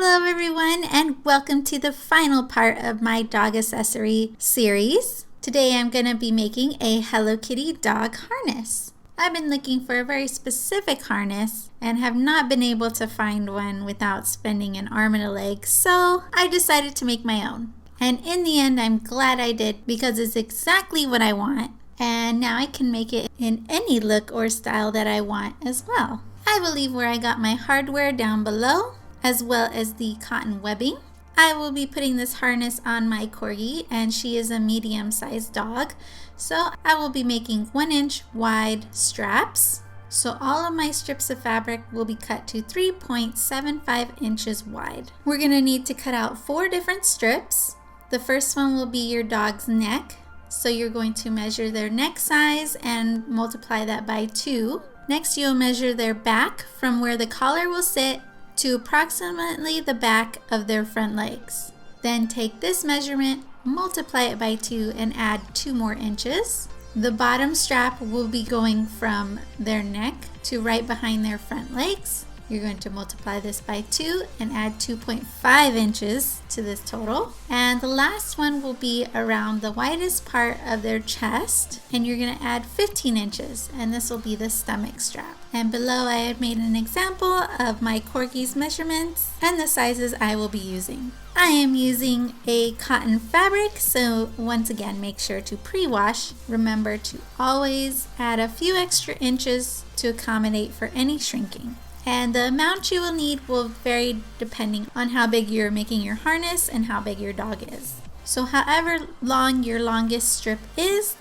Hello everyone, and welcome to the final part of my dog accessory series. Today I'm going to be making a Hello Kitty dog harness. I've been looking for a very specific harness and have not been able to find one without spending an arm and a leg, so I decided to make my own. And in the end, I'm glad I did because it's exactly what I want. And now I can make it in any look or style that I want as well. I will leave where I got my hardware down below, as well as the cotton webbing. I will be putting this harness on my corgi, and she is a medium-sized dog. So I will be making 1-inch wide straps. So all of my strips of fabric will be cut to 3.75 inches wide. We're gonna need to cut out 4 different strips. The first one will be your dog's neck. So you're going to measure their neck size and multiply that by 2. Next, you'll measure their back from where the collar will sit to approximately the back of their front legs. Then take this measurement, multiply it by 2, and add 2 more inches. The bottom strap will be going from their neck to right behind their front legs. You're going to multiply this by 2 and add 2.5 inches to this total. And the last one will be around the widest part of their chest, and you're going to add 15 inches, and this will be the stomach strap. And below I have made an example of my corgi's measurements and the sizes I will be using. I am using a cotton fabric, so once again make sure to pre-wash. Remember to always add a few extra inches to accommodate for any shrinking. And the amount you will need will vary depending on how big you're making your harness and how big your dog is. So however long your longest strip is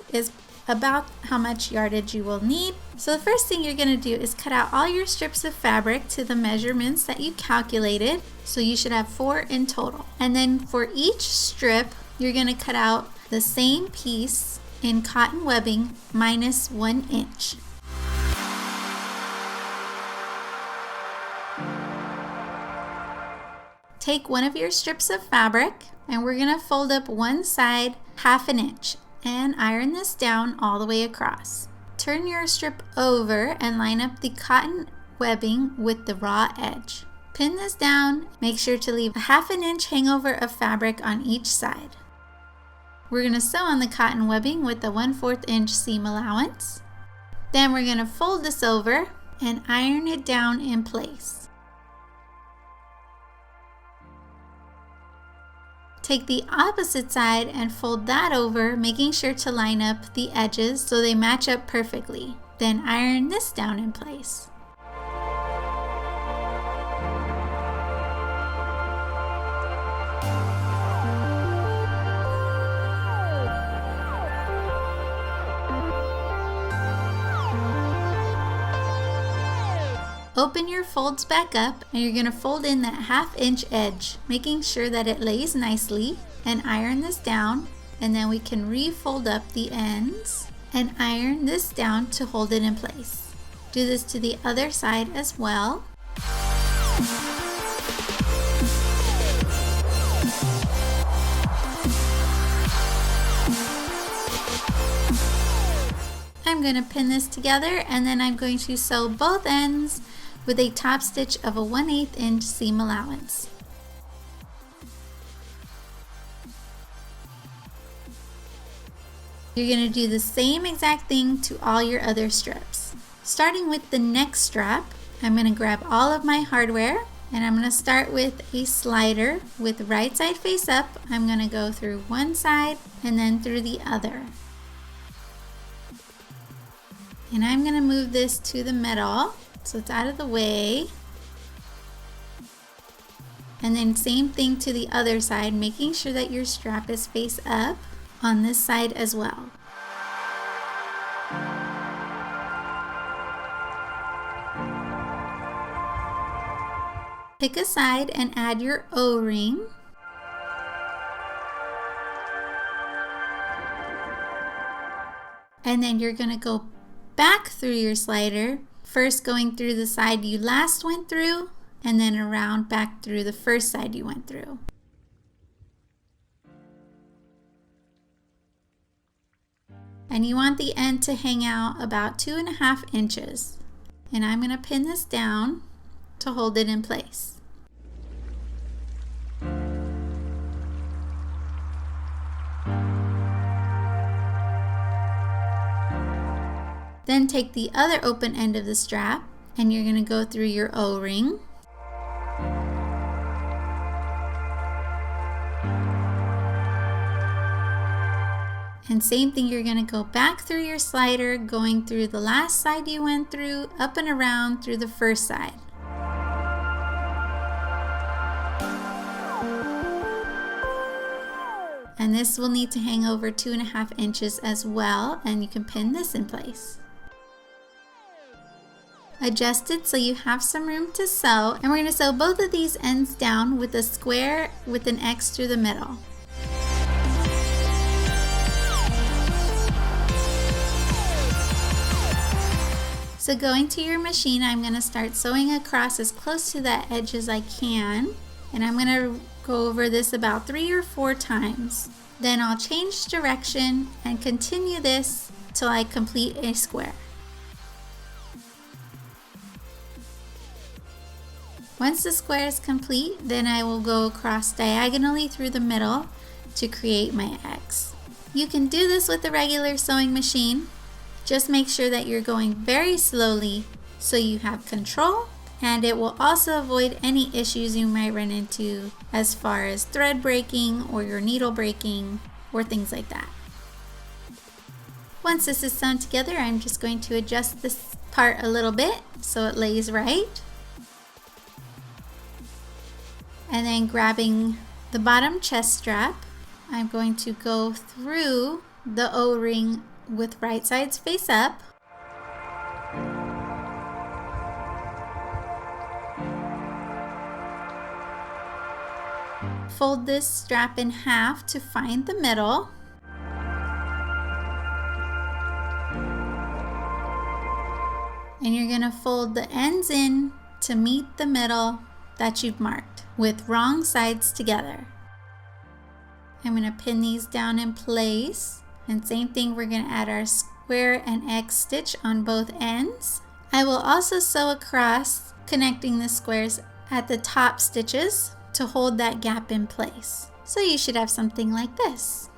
about how much yardage you will need. So the first thing you're going to do is cut out all your strips of fabric to the measurements that you calculated. So you should have 4 in total. And then for each strip, you're going to cut out the same piece in cotton webbing minus 1 inch. Take one of your strips of fabric, and we're going to fold up one side 1/2 inch and iron this down all the way across. Turn your strip over and line up the cotton webbing with the raw edge. Pin this down, make sure to leave a 1/2 inch hangover of fabric on each side. We're going to sew on the cotton webbing with a 1/4 inch seam allowance. Then we're going to fold this over and iron it down in place. Take the opposite side and fold that over, making sure to line up the edges so they match up perfectly. Then iron this down in place. Open your folds back up, and you're going to fold in that 1/2 inch edge, making sure that it lays nicely, and iron this down. And then we can refold up the ends and iron this down to hold it in place. Do this to the other side as well. I'm going to pin this together, and then I'm going to sew both ends with a top stitch of a 1/8 inch seam allowance. You're going to do the same exact thing to all your other strips. Starting with the neck strap, I'm going to grab all of my hardware, and I'm going to start with a slider with right side face up. I'm going to go through one side and then through the other. And I'm going to move this to the middle so it's out of the way. And then same thing to the other side, making sure that your strap is face up on this side as well. Pick a side and add your O-ring. And then you're going to go back through your slider, first going through the side you last went through, and then around back through the first side you went through. And you want the end to hang out about 2.5 inches. And I'm going to pin this down to hold it in place. Then take the other open end of the strap and you're going to go through your O-ring. And same thing, you're going to go back through your slider, going through the last side you went through, up and around through the first side. And this will need to hang over 2.5 inches as well, and you can pin this in place. Adjust it so you have some room to sew, and we're going to sew both of these ends down with a square with an X through the middle. So going to your machine, I'm going to start sewing across as close to that edge as I can, and I'm going to go over this about 3 or 4 times. Then I'll change direction and continue this till I complete a square. Once the square is complete, then I will go across diagonally through the middle to create my X. You can do this with a regular sewing machine. Just make sure that you're going very slowly so you have control, and it will also avoid any issues you might run into as far as thread breaking or your needle breaking or things like that. Once this is sewn together, I'm just going to adjust this part a little bit so it lays right. And then grabbing the bottom chest strap, I'm going to go through the O-ring with right sides face up. Fold this strap in half to find the middle. And you're going to fold the ends in to meet the middle that you've marked with wrong sides together. I'm going to pin these down in place. And same thing, we're going to add our square and X stitch on both ends. I will also sew across, connecting the squares at the top stitches to hold that gap in place. So you should have something like this.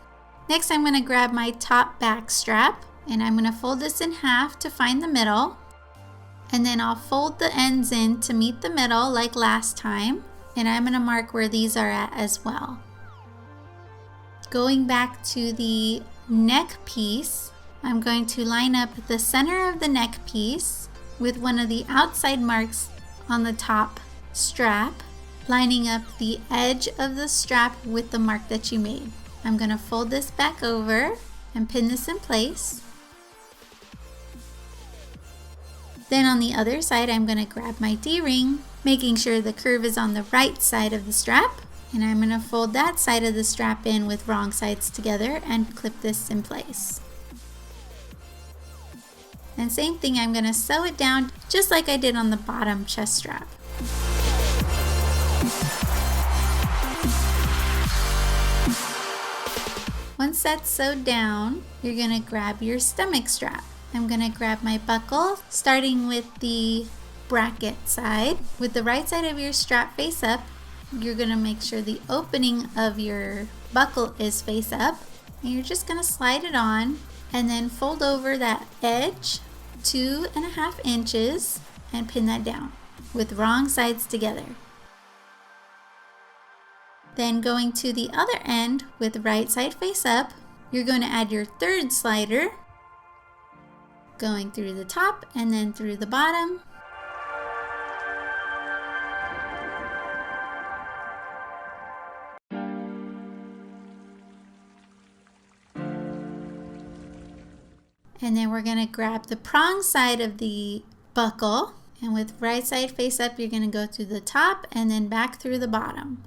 Next, I'm going to grab my top back strap and I'm going to fold this in half to find the middle. And then I'll fold the ends in to meet the middle like last time. And I'm going to mark where these are at as well. Going back to the neck piece, I'm going to line up the center of the neck piece with one of the outside marks on the top strap, lining up the edge of the strap with the mark that you made. I'm going to fold this back over and pin this in place. Then on the other side, I'm going to grab my D-ring, making sure the curve is on the right side of the strap. And I'm going to fold that side of the strap in with wrong sides together and clip this in place. And same thing, I'm going to sew it down just like I did on the bottom chest strap. Once that's sewed down, you're going to grab your stomach strap. I'm going to grab my buckle, starting with the bracket side. With the right side of your strap face up, you're going to make sure the opening of your buckle is face up, and you're just going to slide it on and then fold over that edge 2.5 inches and pin that down with wrong sides together. Then going to the other end with right side face up, you're going to add your third slider, going through the top and then through the bottom. And then we're going to grab the prong side of the buckle, and with right side face up, you're going to go through the top and then back through the bottom.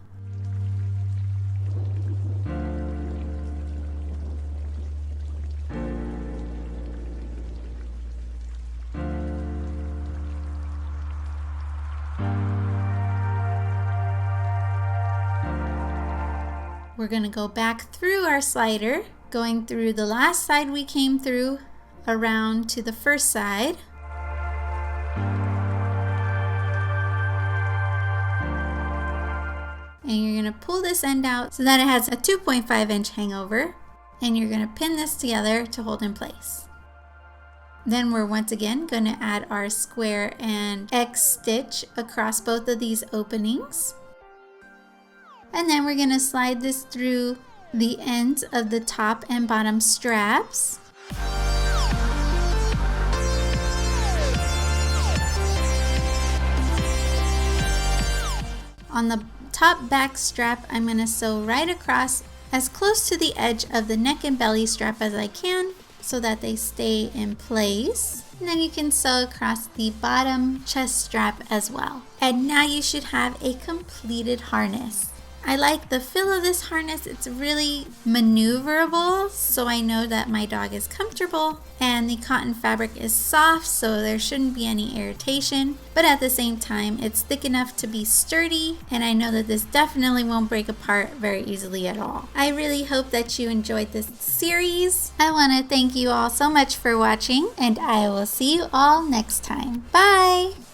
We're going to go back through our slider, going through the last side we came through, around to the first side. And you're going to pull this end out so that it has a 2.5 inch hangover, and you're going to pin this together to hold in place. Then we're once again going to add our square and X stitch across both of these openings. And then we're going to slide this through the ends of the top and bottom straps. On the top back strap, I'm going to sew right across as close to the edge of the neck and belly strap as I can so that they stay in place. And then you can sew across the bottom chest strap as well. And now you should have a completed harness. I like the feel of this harness. It's really maneuverable, so I know that my dog is comfortable, and the cotton fabric is soft, so there shouldn't be any irritation, but at the same time it's thick enough to be sturdy, and I know that this definitely won't break apart very easily at all. I really hope that you enjoyed this series. I want to thank you all so much for watching, and I will see you all next time. Bye!